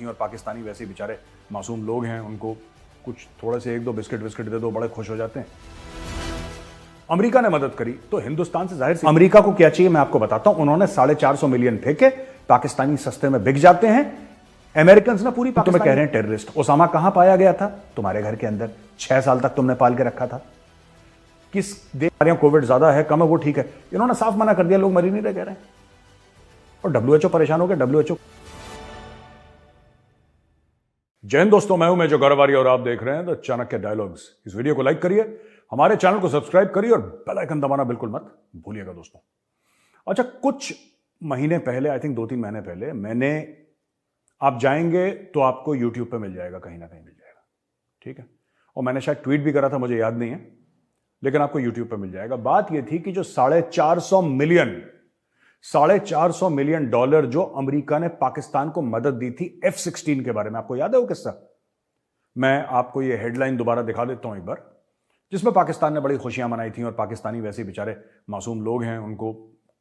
थी और पाकिस्तानी वैसे ही बेचारे मासूम लोग हैं, उनको कुछ थोड़े से 1-2 बिस्किट दे दो बड़े खुश हो जाते हैं। अमेरिका ने मदद करी तो हिंदुस्तान से जाहिर सी अमेरिका को क्या चाहिए मैं आपको बताता हूं। उन्होंने 450 मिलियन फेंके, पाकिस्तानी सस्ते में बिक जाते हैं। अमेरिकन ना पूरी तुम्हें कह रहे हैं टेररिस्ट। ओसामा कहां पाया गया था? तुम्हारे घर के अंदर। 6 साल तक तुमने पाल के रखा था। किस देश कोविड ज्यादा है कम है वो ठीक है, इन्होंने साफ मना कर दिया, लोग मर ही नहीं रहे कह रहे हैं। और डब्ल्यूएचओ परेशान हो गया। डब्ल्यूएचओ। जय हिंद दोस्तों, मैं हूं मेजर गौरवारी और आप देख रहे हैं द चाणक्य डायलॉग्स। इस वीडियो को लाइक करिए, हमारे चैनल को सब्सक्राइब करिए और बेल आइकन दबाना बिल्कुल मत भूलिएगा दोस्तों। अच्छा, कुछ महीने पहले, आई थिंक 2-3 महीने पहले आप जाएंगे तो आपको यूट्यूब पे मिल जाएगा, कहीं ना कहीं मिल जाएगा, ठीक है। और मैंने शायद ट्वीट भी करा था, मुझे याद नहीं है, लेकिन आपको यूट्यूब पे मिल जाएगा। बात यह थी कि जो 450 मिलियन डॉलर जो अमेरिका ने पाकिस्तान को मदद दी थी F-16 के बारे में, आपको याद है वो किस्सा? मैं आपको ये हेडलाइन दोबारा दिखा देता हूं एक बार, जिसमें पाकिस्तान ने बड़ी खुशियां मनाई थी और पाकिस्तानी वैसे ही बेचारे मासूम लोग हैं, उनको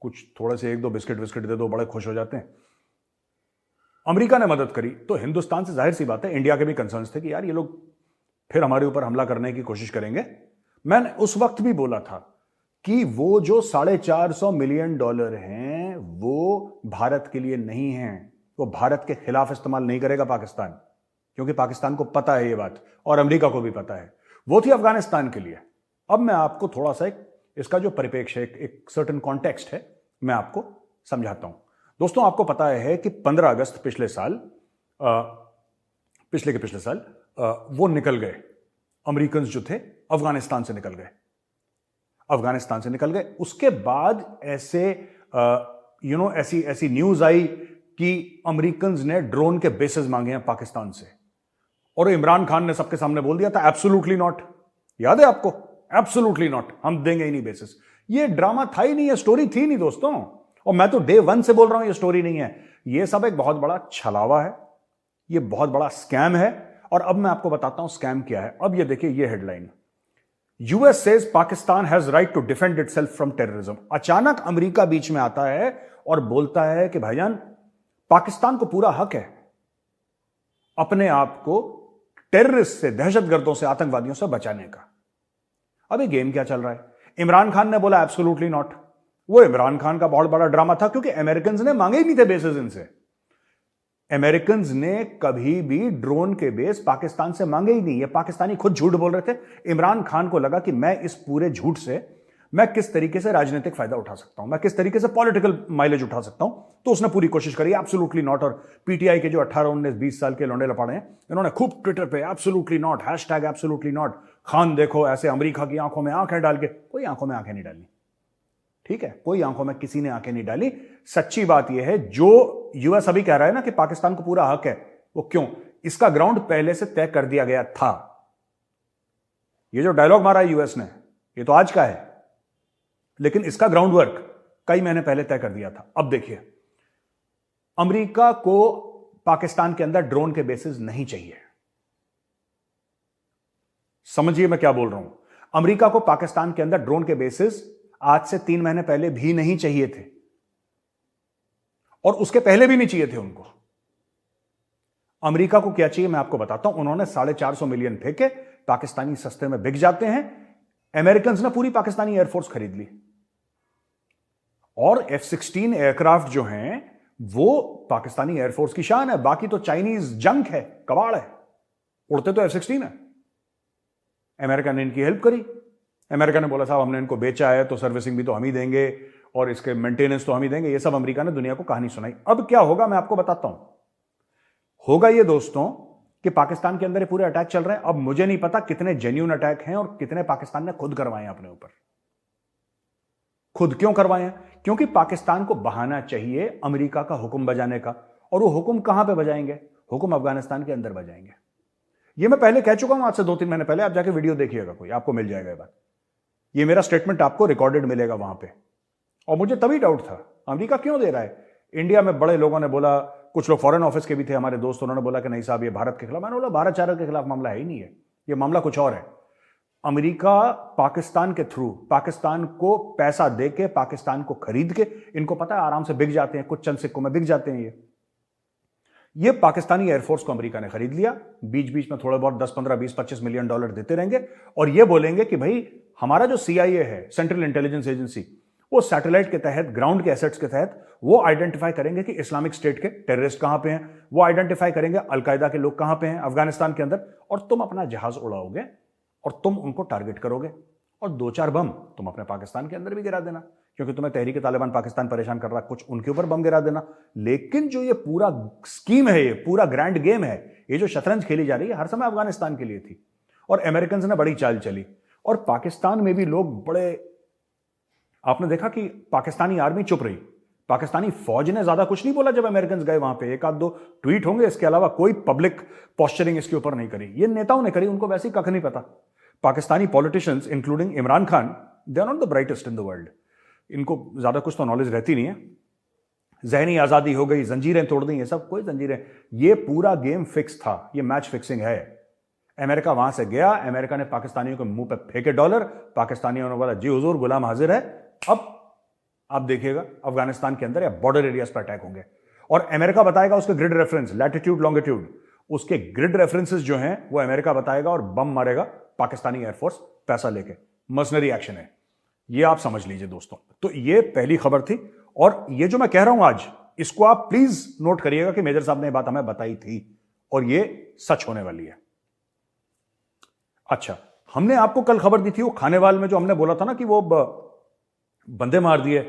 कुछ थोड़े से 1-2 बिस्किट दे दो बड़े खुश हो जाते हैं। अमेरिका ने मदद करी तो हिंदुस्तान से जाहिर सी बात है इंडिया के भी कंसर्न्स थे कि यार ये लोग फिर हमारे ऊपर हमला करने की कोशिश करेंगे। मैंने उस वक्त भी बोला था कि वो जो 450 मिलियन डॉलर हैं वो भारत के लिए नहीं हैं, वो भारत के खिलाफ इस्तेमाल नहीं करेगा पाकिस्तान, क्योंकि पाकिस्तान को पता है ये बात और अमेरिका को भी पता है। वो थी अफगानिस्तान के लिए। अब मैं आपको थोड़ा सा इसका जो परिप्रेक्ष्य एक सर्टेन कॉन्टेक्स्ट है मैं आपको समझाता हूं। दोस्तों, आपको पता है कि 15 अगस्त पिछले साल वो निकल गए, अमेरिकन जो थे अफगानिस्तान से निकल गए। उसके बाद ऐसी न्यूज आई कि अमेरिकन ने ड्रोन के बेसेस मांगे हैं पाकिस्तान से, और इमरान खान ने सबके सामने बोल दिया था एब्सोल्युटली नॉट। याद है आपको? एब्सोल्युटली नॉट, हम देंगे ही नहीं बेसिस। ये ड्रामा था ही नहीं, ये स्टोरी थी नहीं दोस्तों। और मैं तो डे 1 से बोल रहा हूं ये स्टोरी नहीं है, ये सब एक बहुत बड़ा छलावा है, ये बहुत बड़ा स्कैम है। और अब मैं आपको बताता हूं स्कैम क्या है। अब ये देखिए, ये headline, US says Pakistan has right to defend itself from terrorism. अचानक अमेरिका बीच में आता है और बोलता है कि भाईजान पाकिस्तान को पूरा हक है अपने आप को टेररिस्ट से, दहशतगर्दों से, आतंकवादियों से बचाने का। अब ये गेम क्या चल रहा है? इमरान खान ने बोला एब्सोल्युटली नॉट। वो इमरान खान का बहुत बड़ा ड्रामा था, क्योंकि अमेरिकन ने मांगे ही नहीं थे बेसेस इनसे। अमेरिकन ने कभी भी ड्रोन के बेस पाकिस्तान से मांगे ही नहीं। ये पाकिस्तानी खुद झूठ बोल रहे थे। इमरान खान को लगा कि मैं इस पूरे झूठ से मैं किस तरीके से राजनीतिक फायदा उठा सकता हूं, मैं किस तरीके से पॉलिटिकल माइलेज उठा सकता हूं, तो उसने पूरी कोशिश करी एब्सोल्युटली नॉट। और पीटीआई के जो 18, 19, 20 साल के लौंडे लपाड़े हैं, इन्होंने खूब ट्विटर पे absolutely not, hashtag absolutely not, Khan देखो ऐसे अमेरिका की आंखों में आंखें डाल के। कोई आंखों में आंखें नहीं डाली, ठीक है, कोई आंखों में किसी ने आंखें नहीं डाली। सच्ची बात यह है, जो यूएस अभी कह रहा है ना कि पाकिस्तान को पूरा हक है, वो क्यों? इसका ग्राउंड पहले से तय कर दिया गया था। ये जो डायलॉग मारा है यूएस ने, ये तो आज का है, लेकिन इसका ग्राउंड वर्क कई महीने पहले तय कर दिया था। अब देखिए, अमेरिका को पाकिस्तान के अंदर ड्रोन के बेसिस नहीं चाहिए। समझिए मैं क्या बोल रहा हूं। अमेरिका को पाकिस्तान के अंदर ड्रोन के बेसिस आज से 3 महीने पहले भी नहीं चाहिए थे, और उसके पहले भी नहीं चाहिए थे उनको। अमेरिका को क्या चाहिए मैं आपको बताता हूं। उन्होंने 450 मिलियन फेंके, पाकिस्तानी सस्ते में बिक जाते हैं। अमेरिकन ने पूरी पाकिस्तानी एयरफोर्स खरीद ली, और F-16 एयरक्राफ्ट जो हैं वो पाकिस्तानी एयरफोर्स की शान है। बाकी तो चाइनीज जंक है, कबाड़ है, उड़ते तो F-16 है। अमेरिका ने इनकी हेल्प करी। अमेरिका ने बोला साहब हमने इनको बेचा है तो सर्विसिंग भी तो हम ही देंगे और इसके मेंटेनेंस तो हम ही देंगे। ये सब अमेरिका ने दुनिया को कहानी सुनाई। अब क्या होगा मैं आपको बताता हूं। होगा ये दोस्तों कि पाकिस्तान के अंदर ये पूरे अटैक चल रहे हैं। अब मुझे नहीं पता कितने जेन्युइन अटैक हैं और कितने पाकिस्तान ने खुद करवाए हैं अपने ऊपर। खुद क्यों करवाए हैं? क्योंकि पाकिस्तान को बहाना चाहिए अमेरिका का हुक्म बजाने का। और वो हुक्म कहां पे बजाएंगे? हुक्म अफगानिस्तान के अंदर बजाएंगे। ये मैं पहले कह चुका हूं, आज से 2-3 महीने पहले। आप जाके वीडियो देखिएगा, कोई आपको मिल जाएगा ये बात। ये मेरा स्टेटमेंट आपको रिकॉर्डेड मिलेगा वहां पे। और मुझे तभी डाउट था अमेरिका क्यों दे रहा है। इंडिया में बड़े लोगों ने बोला, कुछ लोग फॉरेन ऑफिस के भी थे हमारे दोस्त, उन्होंने बोला कि नहीं साहब ये भारत के खिलाफ। मैंने बोला भारत चार के खिलाफ मामला है ही नहीं है, ये मामला कुछ और है। अमेरिका पाकिस्तान के थ्रू, पाकिस्तान को पैसा देके, पाकिस्तान को खरीद के, इनको पता है आराम से बिक जाते हैं, कुछ चंद सिक्कों में बिक जाते हैं ये पाकिस्तानी एयरफोर्स को अमेरिका ने खरीद लिया, बीच बीच में थोड़ा बहुत 10, 15, 20, 25 मिलियन डॉलर देते रहेंगे और ये बोलेंगे कि भाई हमारा जो CIA है, सेंट्रल इंटेलिजेंस एजेंसी, वो सैटेलाइट के तहत, ग्राउंड के एसेट्स के तहत वो आइडेंटिफाई करेंगे कि इस्लामिक स्टेट के टेररिस्ट कहां पे हैं, वो आइडेंटिफाई करेंगे अलकायदा के लोग कहां पे हैं अफगानिस्तान के अंदर, और तुम अपना जहाज उड़ाओगे और तुम उनको टारगेट करोगे और 2-4 बम तुम अपने पाकिस्तान के अंदर भी गिरा देना, क्योंकि तुम्हें तहरीक तालिबान पाकिस्तान परेशान कर रहा है, कुछ उनके ऊपर बम गिरा देना। लेकिन जो ये पूरा स्कीम है, ये पूरा ग्रैंड गेम है, ये जो शतरंज खेली जा रही है, हर समय अफगानिस्तान के लिए थी और अमेरिकन ने बड़ी चाल चली। और पाकिस्तान में भी लोग बड़े, आपने देखा कि पाकिस्तानी आर्मी चुप रही, पाकिस्तानी फौज ने ज्यादा कुछ नहीं बोला जब अमेरिकन गए वहां पे, एक आध दो ट्वीट होंगे, इसके अलावा कोई पब्लिक पोस्चरिंग इसके ऊपर नहीं करी। ये नेताओं ने करी, उनको वैसे ही कख नहीं पता। Pakistani politicians including Imran Khan, they are not the brightest in the world, इनको ज्यादा कुछ तो नॉलेज रहती नहीं है। जहनी आजादी हो गई, जंजीरें तोड़ दी, ये सब कोई जंजीरें, ये पूरा गेम फिक्स था, ये मैच फिक्सिंग है। अमेरिका वहां से गया, अमेरिका ने पाकिस्तानियों के मुंह पे फेंके डॉलर, पाकिस्तानियों ने बोला जी हुजूर गुलाम हाजिर है, अब आप देखिएगा अफगानिस्तान के अंदर या बॉर्डर एरियाज पर अटैक होंगे। और अमेरिका बताएगा उसके ग्रिड रेफरेंस, लैटिट्यूड लॉन्गिट्यूड, उसके ग्रिड रेफरेंसेस जो हैं वो अमेरिका बताएगा और बम मारेगा पाकिस्तानी एयरफोर्स पैसा लेके। मर्सनरी एक्शन है, ये आप समझ लीजिए दोस्तों। तो ये पहली खबर थी, और ये जो मैं कह रहा हूं आज, इसको आप प्लीज नोट करिएगा कि मेजर साहब ने बात हमें बताई थी और ये सच होने वाली है। अच्छा, हमने आपको कल खबर दी थी वो खानेवाल में, जो हमने बोला था ना कि वो बंदे मार दिए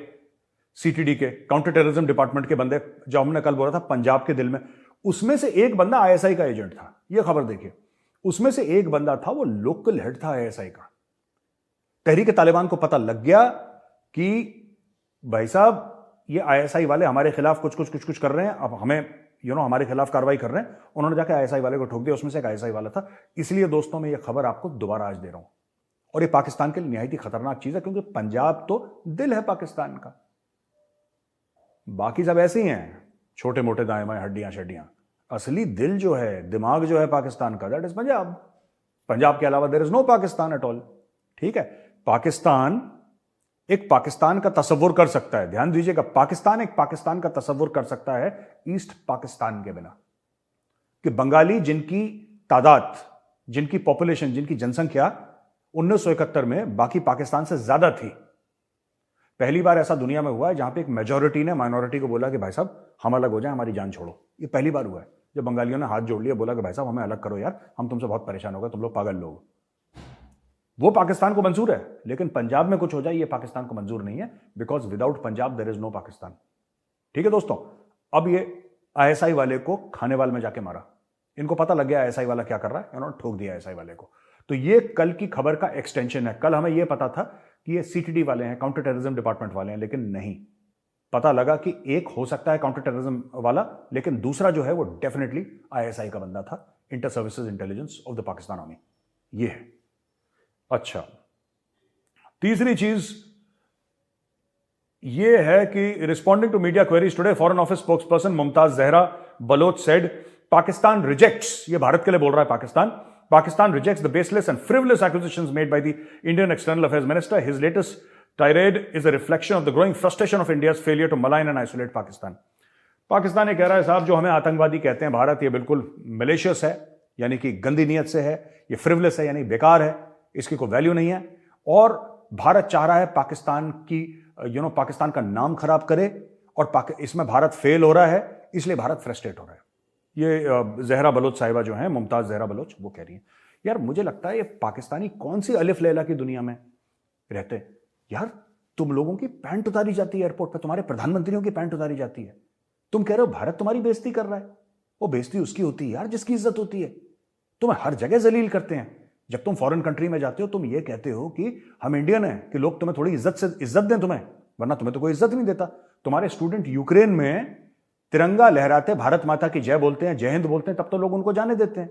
CTD के, काउंटर टेररिज्म डिपार्टमेंट के बंदे, जो हमने कल बोला था पंजाब के दिल में, उसमें से एक बंदा ISI का एजेंट था। यह खबर देखिए, उसमें से एक बंदा था, वो लोकल हेड था ISI का। तहरीक तालिबान को पता लग गया कि भाई साहब ये ISI वाले हमारे खिलाफ कुछ कर रहे हैं, अब हमें हमारे खिलाफ कार्रवाई कर रहे हैं। उन्होंने जाकर ISI वाले को ठोक दिया, उसमें से एक ISI वाला था। इसलिए दोस्तों मैं ये खबर आपको दोबारा आज दे रहा हूं, और ये पाकिस्तान के लिए निहायत ही खतरनाक चीज है, क्योंकि पंजाब तो दिल है पाकिस्तान का, बाकी सब ऐसे ही हैं छोटे मोटे दाएं बाएं हड्डियां शड्डियां। असली दिल जो है, दिमाग जो है पाकिस्तान का, दैट इज पंजाब। पंजाब के अलावा there is no Pakistan at all. ठीक है, पाकिस्तान एक पाकिस्तान का तसव्वुर कर सकता है, ध्यान दीजिएगा, पाकिस्तान एक पाकिस्तान का तसव्वुर कर सकता है ईस्ट पाकिस्तान के बिना। कि बंगाली, जिनकी तादाद, जिनकी पॉपुलेशन, जिनकी जनसंख्या 1971 में बाकी पाकिस्तान से ज्यादा थी। पहली बार ऐसा दुनिया में हुआ है जहां पे एक मेजॉरिटी ने माइनॉरिटी को बोला कि भाई साहब हम अलग हो जाएं, हमारी जान छोड़ो। ये पहली बार हुआ है जब बंगालियों ने हाथ जोड़ लिया, बोला कि भाई साहब हमें अलग करो यार, हम तुमसे बहुत परेशान हो गए, तुम लोग पागल लोग। वो पाकिस्तान को मंजूर है, लेकिन पंजाब में कुछ हो जाए ये पाकिस्तान को मंजूर नहीं है, because without Punjab there is no Pakistan. ठीक है दोस्तों, अब ये ISI वाले को खानेवाल में जाके मारा, इनको पता लग गया ISI वाला क्या कर रहा है, इन्होंने ठोक दिया ISI वाले को। तो ये कल की खबर का एक्सटेंशन है। कल हमें यह पता था कि ये CTD वाले हैं, काउंटर टेररिज्म डिपार्टमेंट वाले हैं, लेकिन नहीं, पता लगा कि एक हो सकता है काउंटर टेररिज्म वाला, लेकिन दूसरा जो है वो डेफिनेटली ISI का बंदा था, inter services intelligence of the Pakistan army. ये है। अच्छा, तीसरी चीज ये है कि responding to media queries today, foreign office spokesperson Mumtaz Zahra Baloch said Pakistan rejects, ये भारत के लिए बोल रहा है Pakistan rejects the baseless and frivolous accusations made by the Indian External Affairs Minister. His latest tirade is a reflection of the growing frustration of India's failure to malign and isolate Pakistan. Pakistan ये कह रहा है साहब, जो हमें आतंकवादी कहते हैं भारत, ये बिल्कुल मलेशियस है, यानी कि गंदी नीयत से है, ये फ्रिवलेस है, यानी बेकार है, इसकी कोई वैल्यू नहीं है, और भारत चाह रहा है पाकिस्तान की पाकिस्तान का नाम खराब करे, और इसमें भारत फेल हो रहा है, इसलिए भारत फ्रस्ट्रेट हो रहा है। ये जहरा बलोच साहिबा जो हैं, मुमताज जहरा बलोच, वो कह रही हैं। यार मुझे लगता है ये पाकिस्तानी कौन सी अलिफ लैला की दुनिया में रहते हैं यार। तुम लोगों की पैंट उतारी जाती है एयरपोर्ट पर, तुम्हारे प्रधानमंत्रियों की पैंट उतारी जाती है, तुम कह रहे हो भारत तुम्हारी बेइज्जती कर रहा है। वो बेइज्जती उसकी होती है यार जिसकी इज्जत होती है। तुम्हें हर जगह जलील करते हैं। जब तुम फॉरेन कंट्री में जाते हो, तुम ये कहते हो कि हम इंडियन हैं, कि लोग तुम्हें थोड़ी इज्जत दें तुम्हें, वरना तुम्हें तो कोई इज्जत नहीं देता। तुम्हारे स्टूडेंट यूक्रेन में तिरंगा लहराते भारत माता की जय बोलते हैं, जय हिंद बोलते हैं, तब तो लोग उनको जाने देते हैं।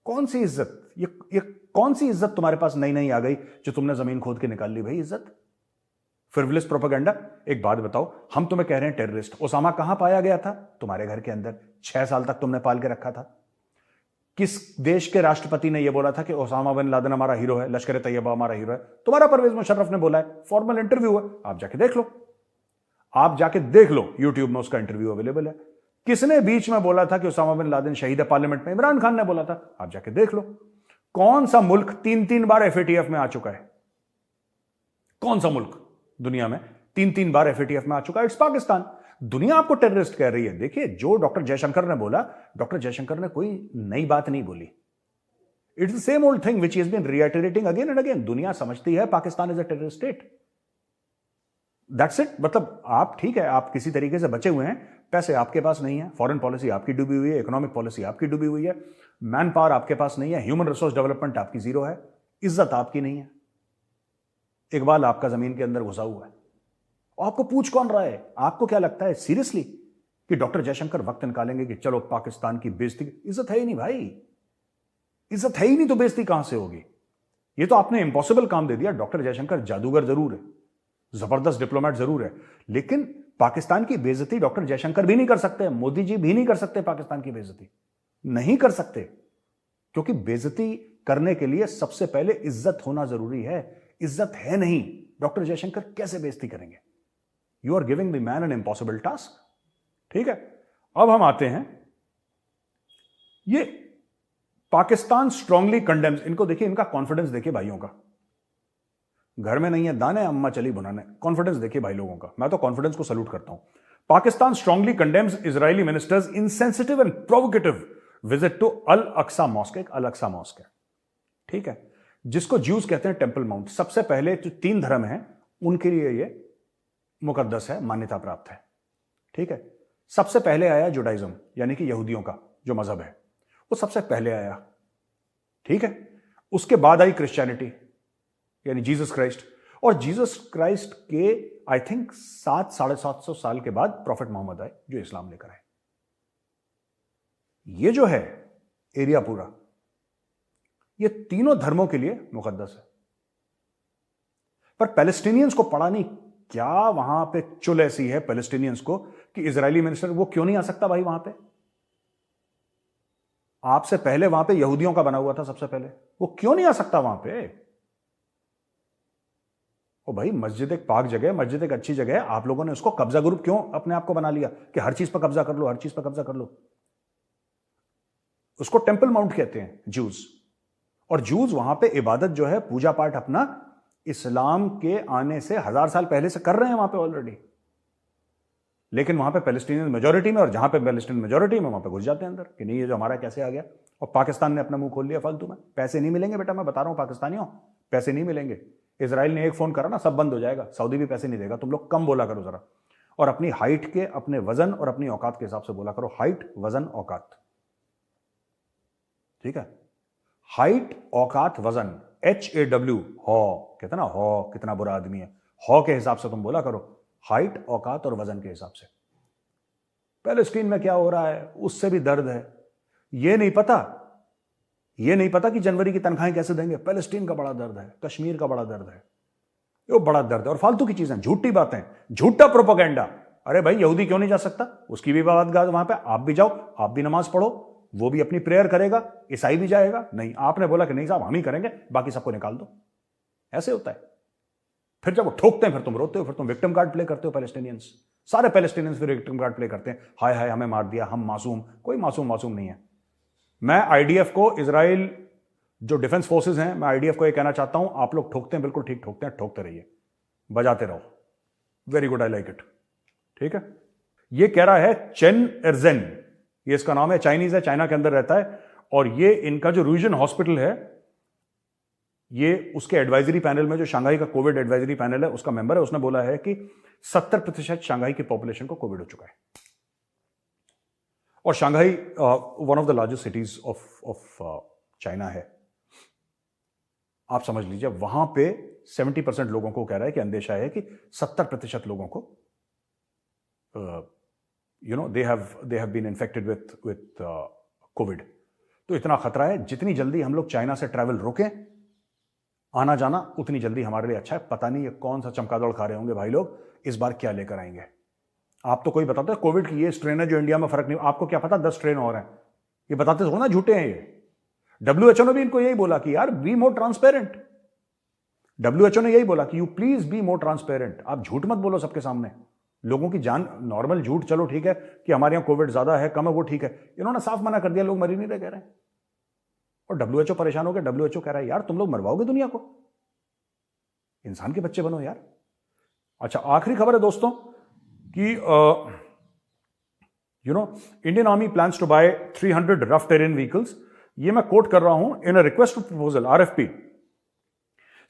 कौन सी इज्जत, ये कौन सी इज्जत तुम्हारे पास नई नई आ गई जो तुमने जमीन खोद के निकाल ली भाई इज्जत। Frivolous propaganda. एक बात बताओ, हम तुम्हें कह रहे हैं टेररिस्ट, ओसामा कहां पाया गया था? तुम्हारे घर के अंदर 6 साल तक तुमने पाल के रखा था। किस देश के राष्ट्रपति ने यह बोला था कि ओसामा बिन लादेन हमारा हीरो है, लश्कर तैयबा हमारा हीरो है? तुम्हारा परवेज मुशर्रफ ने बोला है, फॉर्मल इंटरव्यू है, आप जाके देख लो, यूट्यूब में उसका इंटरव्यू अवेलेबल है। किसने बीच में बोला था कि उसामा बिन लादेन शहीद है? पार्लियामेंट में इमरान खान ने बोला था। आप जाके देख लो, कौन सा मुल्क 3-3 बार एफएटीएफ में आ चुका है? कौन सा मुल्क दुनिया में 3-3 बार एफएटीएफ में आ चुका है? इट्स पाकिस्तान। दुनिया आपको टेररिस्ट कह रही है। देखिए, जो डॉक्टर जयशंकर ने बोला, डॉक्टर जयशंकर ने कोई नई बात नहीं बोली। It's the same old thing which is been reiterating again and again. दुनिया समझती है Pakistan is a terrorist state. That's it. मतलब आप ठीक है, आप किसी तरीके से बचे हुए हैं, पैसे आपके पास नहीं है, फॉरेन पॉलिसी आपकी डूबी हुई है, इकोनॉमिक पॉलिसी आपकी डूबी हुई है, मैन पावर आपके पास नहीं है, ह्यूमन रिसोर्स डेवलपमेंट आपकी जीरो है, इज्जत आपकी नहीं है, इकबाल आपका जमीन के अंदर घुसा हुआ है। आपको पूछ कौन रहा है? आपको क्या लगता है सीरियसली कि डॉक्टर जयशंकर वक्त निकालेंगे कि चलो पाकिस्तान की बेइज्जती? इज्जत है ही नहीं भाई, इज्जत है ही नहीं तो बेइज्जती कहां से होगी? ये तो आपने इंपॉसिबल काम दे दिया। डॉक्टर जयशंकर जादूगर जरूर है, जबरदस्त डिप्लोमेट जरूर है, लेकिन पाकिस्तान की बेइज्जती डॉक्टर जयशंकर भी नहीं कर सकते, मोदी जी भी नहीं कर सकते, पाकिस्तान की बेइज्जती नहीं कर सकते, क्योंकि बेइज्जती करने के लिए सबसे पहले इज्जत होना जरूरी है। इज्जत है नहीं, डॉक्टर जयशंकर कैसे बेइज्जती करेंगे? You are giving the man an impossible task. ठीक है, अब हम आते हैं, ये पाकिस्तान स्ट्रांगली कंडेम्स। इनको देखिए, इनका कॉन्फिडेंस देखिए भाइयों का। घर में नहीं है दाने, अम्मा चली बुनाने। कॉन्फिडेंस देखिए भाई लोगों का, मैं तो कॉन्फिडेंस को सैल्यूट करता हूं। Pakistan strongly condemns Israeli minister's insensitive and provocative visit to Al Aqsa mosque. एक अल अक्सा मॉस्क है, ठीक है, जिसको ज्यूज कहते हैं टेंपल माउंट। सबसे पहले जो 3 धर्म हैं उनके लिए ये मुकद्दस है, मान्यता प्राप्त है। ठीक है, सबसे पहले आया जुडाइज्म, यानी कि यहूदियों का जो मजहब है, वो सबसे पहले आया। ठीक है, उसके बाद आई क्रिश्चियनिटी, यानी जीसस क्राइस्ट, और जीसस क्राइस्ट के आई थिंक 700-750 साल के बाद प्रॉफिट मोहम्मद आए जो इस्लाम लेकर आए। ये जो है एरिया पूरा, ये तीनों धर्मों के लिए मुकद्दस है। पर पैलेस्टीनियंस को पड़ा नहीं। क्या वहां पे चुल ऐसी है पैलेस्टीनियंस को कि इजरायली मिनिस्टर वो क्यों नहीं आ सकता भाई वहां पे? आपसे पहले वहां पे यहूदियों का बना हुआ था, सबसे पहले, वो क्यों नहीं आ सकता वहां पे? ओ भाई, मस्जिद एक पाक जगह है, मस्जिद एक अच्छी जगह है, आप लोगों ने उसको कब्जा ग्रुप क्यों अपने आप को बना लिया कि हर चीज पर कब्जा कर लो, हर चीज पर कब्जा कर लो? उसको टेंपल माउंट कहते हैं जूस। और जूस वहां पे इबादत जो है, पूजा पाठ अपना इस्लाम के आने से 1000 साल पहले से कर रहे हैं वहां पे ऑलरेडी। लेकिन वहां पे पैलेस्टीनियन मेजोरिटी में, और जहां पे पैलेस्टीन मेजोरिटी में, वहां पे घुस जाते हैं अंदर कि नहीं ये जो हमारा कैसे आ गया। और पाकिस्तान ने अपना मुंह खोल लिया फालतू में। पैसे नहीं मिलेंगे बेटा, मैं बता रहा हूं पाकिस्तानियों, पैसे नहीं मिलेंगे। इजराइल ने एक फोन करा ना, सब बंद हो जाएगा। सऊदी भी पैसे नहीं देगा। तुम लोग कम बोला करो जरा, और अपनी हाइट के, अपने वजन और अपनी औकात के हिसाब से बोला करो। हाइट, वजन, औकात, ठीक है? हाइट, औकात, वजन, HAW, हॉ, कहते ना हॉ कितना बुरा आदमी है, हॉ के हिसाब से तुम बोला करो, हाइट, औकात और वजन के हिसाब से। पैलेस्टीन में क्या हो रहा है उससे भी दर्द है। ये नहीं पता, ये नहीं पता कि जनवरी की तनख्वाहें कैसे देंगे। पैलेस्टीन का बड़ा दर्द है, कश्मीर का बड़ा दर्द है, ये बड़ा दर्द है। और फालतू की चीजें, झूठी बातें, झूठा प्रोपेगेंडा। अरे भाई, यहूदी क्यों नहीं जा सकता? उसकी भी बात वहां पे, आप भी जाओ, आप भी नमाज पढ़ो, वो भी अपनी प्रेयर करेगा, ईसाई भी जाएगा। नहीं, आपने बोला कि नहीं साहब हम ही करेंगे, बाकी सबको निकाल दो। ऐसे होता है। फिर जब वो ठोकते हैं, फिर तुम रोते हो, फिर तुम विक्टिम कार्ड प्ले करते हो। पैलेस्टीनियंस, सारे पैलेस्टीनियंस फिर विक्टिम कार्ड प्ले करते हैं। हाय हाय हमें मार दिया, हम मासूम। कोई मासूम नहीं है। मैं IDF को, इजराइल जो डिफेंस फोर्सेस हैं, मैं IDF को ये कहना चाहता हूं, आप लोग ठोकते हैं, बिल्कुल ठीक ठोकते हैं, ठोकते रहिए, बजाते रहो। Very good, I like it. ठीक है, ये कह रहा है चेन एर्जेन, ये इसका नाम है, चाइनीज है, चाइना के अंदर रहता है। और ये इनका जो रीजन हॉस्पिटल है, ये उसके एडवाइजरी पैनल में, जो शंघाई का कोविड एडवाइजरी पैनल है, उसका मेंबर है। उसने बोला है कि 70% शंघाई की पॉपुलेशन को कोविड हो चुका है। और Shanghai one of the largest cities of China है। आप समझ लीजिए, वहां पे 70% लोगों को कह रहा है कि अंदेशा है कि 70% लोगों को they have been infected with COVID। तो इतना खतरा है। जितनी जल्दी हम लोग चाइना से ट्रैवल रोकें, आना जाना, उतनी जल्दी हमारे लिए अच्छा है। पता नहीं ये कौन सा चमकादड़ खा रहे होंगे भाई लोग, इस बार क्या लेकर आएंगे। आप तो कोई बताते कोविड की ये स्ट्रेन है जो इंडिया में फर्क नहीं, आपको क्या पता 10 स्ट्रेन और हैं। ये बताते हो ना, झूठे हैं ये। WHO ने भी इनको यही बोला कि यार बी मोर ट्रांसपेरेंट। WHO ने यही बोला कि you please be more transparent. आप झूठ मत बोलो सबके सामने, लोगों की जान, नॉर्मल झूठ चलो ठीक है कि हमारे यहां कोविड ज्यादा है कम है वो ठीक है, इन्होंने साफ मना कर दिया, लोग मर ही नहीं रहे कह रहे हैं। और डब्ल्यूएचओ परेशान हो गया, डब्ल्यूएचओ कह रहा है यार तुम लोग मरवाओगे दुनिया को, इंसान के बच्चे बनो यार। अच्छा, आखिरी खबर है दोस्तों कि Indian army plans to buy 300 rough terrain vehicles. ये मैं कोट कर रहा हूं, in a request to proposal RFP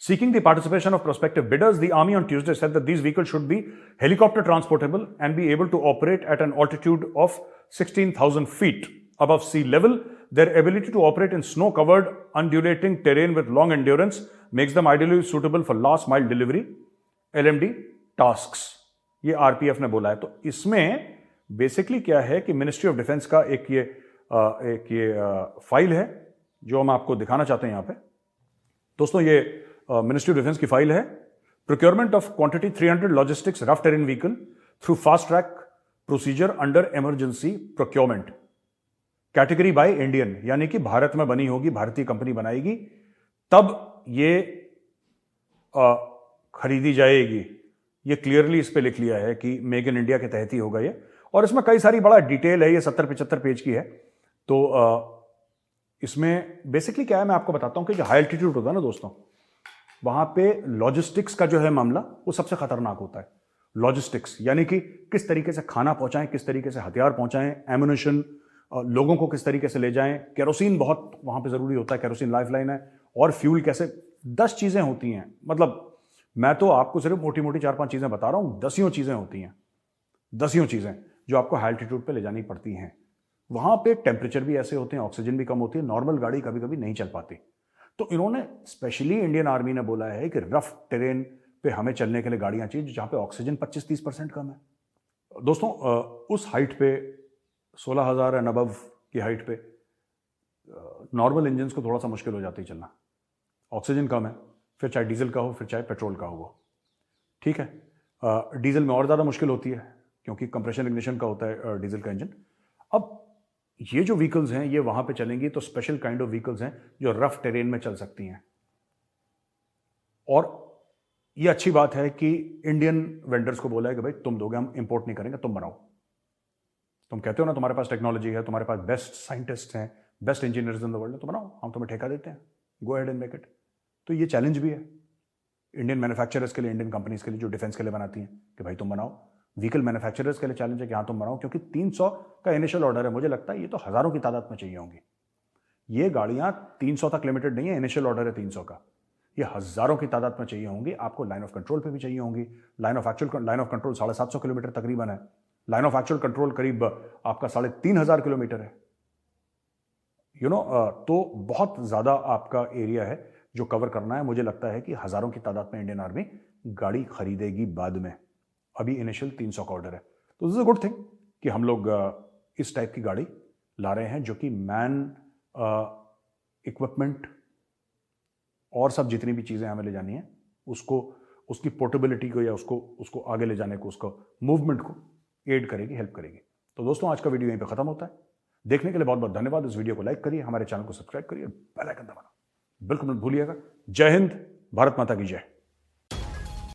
seeking the participation of prospective bidders, the Army on Tuesday said that these vehicles should be helicopter transportable and be able to operate at an altitude of 16,000 feet above sea level. Their ability to operate in snow-covered, undulating terrain with long endurance makes them ideally suitable for last-mile delivery, LMD tasks. ये RPF ने बोला है। तो इसमें basically क्या है कि ministry of defence का एक ये फाइल है जो हम आपको दिखाना चाहते हैं यहां पे। दोस्तों ये मिनिस्ट्री ऑफ डिफेंस की फाइल है, procurement of quantity 300 logistics rough terrain vehicle through fast track procedure under emergency procurement, category by Indian, यानी कि भारत में बनी होगी, भारतीय कंपनी बनाएगी, तब ये खरीदी जाएगी। ये क्लियरली इस पे लिख लिया है कि मेक इन इंडिया के तहत ही होगा ये, और इसमें कई सारी बड़ा डिटेल है, ये 70-75 पेज की है। तो इसमें बेसिकली क्या है मैं आपको बताता हूं कि जो हाई एल्टीट्यूड होता है ना दोस्तों, वहां पे लॉजिस्टिक्स का जो है मामला वो सबसे खतरनाक होता है। लॉजिस्टिक्स यानी कि किस तरीके से खाना पहुंचाएं, किस तरीके से हथियार पहुंचाएं, एम्युनिशन, लोगों को किस तरीके से ले जाएं, केरोसिन बहुत वहां पे जरूरी होता है, केरोसिन लाइफलाइन है, और फ्यूल कैसे, 10 चीजें होती हैं। मतलब मैं तो आपको सिर्फ मोटी मोटी 4-5 चीजें बता रहा हूं, 10 चीजें होती हैं, 10 चीजें जो आपको हाई एल्टीट्यूड पे ले जानी पड़ती हैं। वहां पे टेम्परेचर भी ऐसे होते हैं, ऑक्सीजन भी कम होती है, नॉर्मल गाड़ी कभी कभी नहीं चल पाती। तो इन्होंने स्पेशली इंडियन आर्मी ने बोला है कि रफ टेरेन पे हमें चलने के लिए गाड़ियां चाहिए जहां पे ऑक्सीजन 25-30% कम है। दोस्तों उस हाइट पे 16,000 एंड अबव की हाइट पे नॉर्मल इंजन को थोड़ा सा मुश्किल हो जाती है चलना, ऑक्सीजन कम है, फिर चाहे डीजल का हो फिर चाहे पेट्रोल का हो वो, ठीक है। डीजल में और ज़्यादा मुश्किल होती है क्योंकि कंप्रेशन इग्निशन का होता है डीजल का इंजन। अब ये जो व्हीकल्स हैं ये वहां पे चलेंगी तो स्पेशल काइंड ऑफ व्हीकल्स हैं जो रफ टेरेन में चल सकती हैं। और ये अच्छी बात है कि इंडियन वेंडर्स को बोला है कि भाई तुम दोगे, हम इंपोर्ट नहीं करेंगे, तुम बनाओ। तुम कहते हो ना तुम्हारे पास टेक्नोलॉजी है, तुम्हारे पास बेस्ट साइंटिस्ट हैं, best engineers in the world है, तो बनाओ, हम तुम्हें ठेका देते हैं, go ahead and make it. तो ये चैलेंज भी है इंडियन मैन्युफैक्चरर्स के लिए, इंडियन कंपनीज के लिए जो डिफेंस के लिए बनाती हैं कि भाई तुम बनाओ। व्हीकल मैन्युफैक्चरर्स के लिए चैलेंज है कि हाँ तुम बनाओ, क्योंकि 300 का इनिशियल ऑर्डर है। मुझे लगता है ये तो हजारों की तादाद में चाहिए होंगी ये गाड़ियां, 300 तक लिमिटेड नहीं है, इनिशियल ऑर्डर है 300 का, ये हजारों की तादाद में चाहिए होंगी। आपको लाइन ऑफ कंट्रोल पे भी चाहिए होंगी। लाइन ऑफ कंट्रोल 750 किलोमीटर तकरीबन है, लाइन ऑफ एक्चुअल कंट्रोल करीब आपका 3,500 किलोमीटर है। तो बहुत ज्यादा आपका एरिया है जो कवर करना है। मुझे लगता है कि हजारों की तादाद में इंडियन आर्मी गाड़ी खरीदेगी बाद में, अभी इनिशियल 300 का ऑर्डर है। तो this is a good thing कि हम लोग इस टाइप की गाड़ी ला रहे हैं जो कि मैन इक्विपमेंट और सब जितनी भी चीजें हमें ले जानी है उसको, उसकी पोर्टेबिलिटी को या उसको आगे ले जाने को, उसको मूवमेंट को एड करेगी, हेल्प करेगी। तो दोस्तों आज का वीडियो यहीं पे खत्म होता है। देखने के लिए बहुत बहुत धन्यवाद। इस वीडियो को लाइक करिए, हमारे चैनल को सब्सक्राइब करिए, बेल आइकन दबाना बिल्कुल मत भूलिएगा। जय हिंद, भारत माता की जय।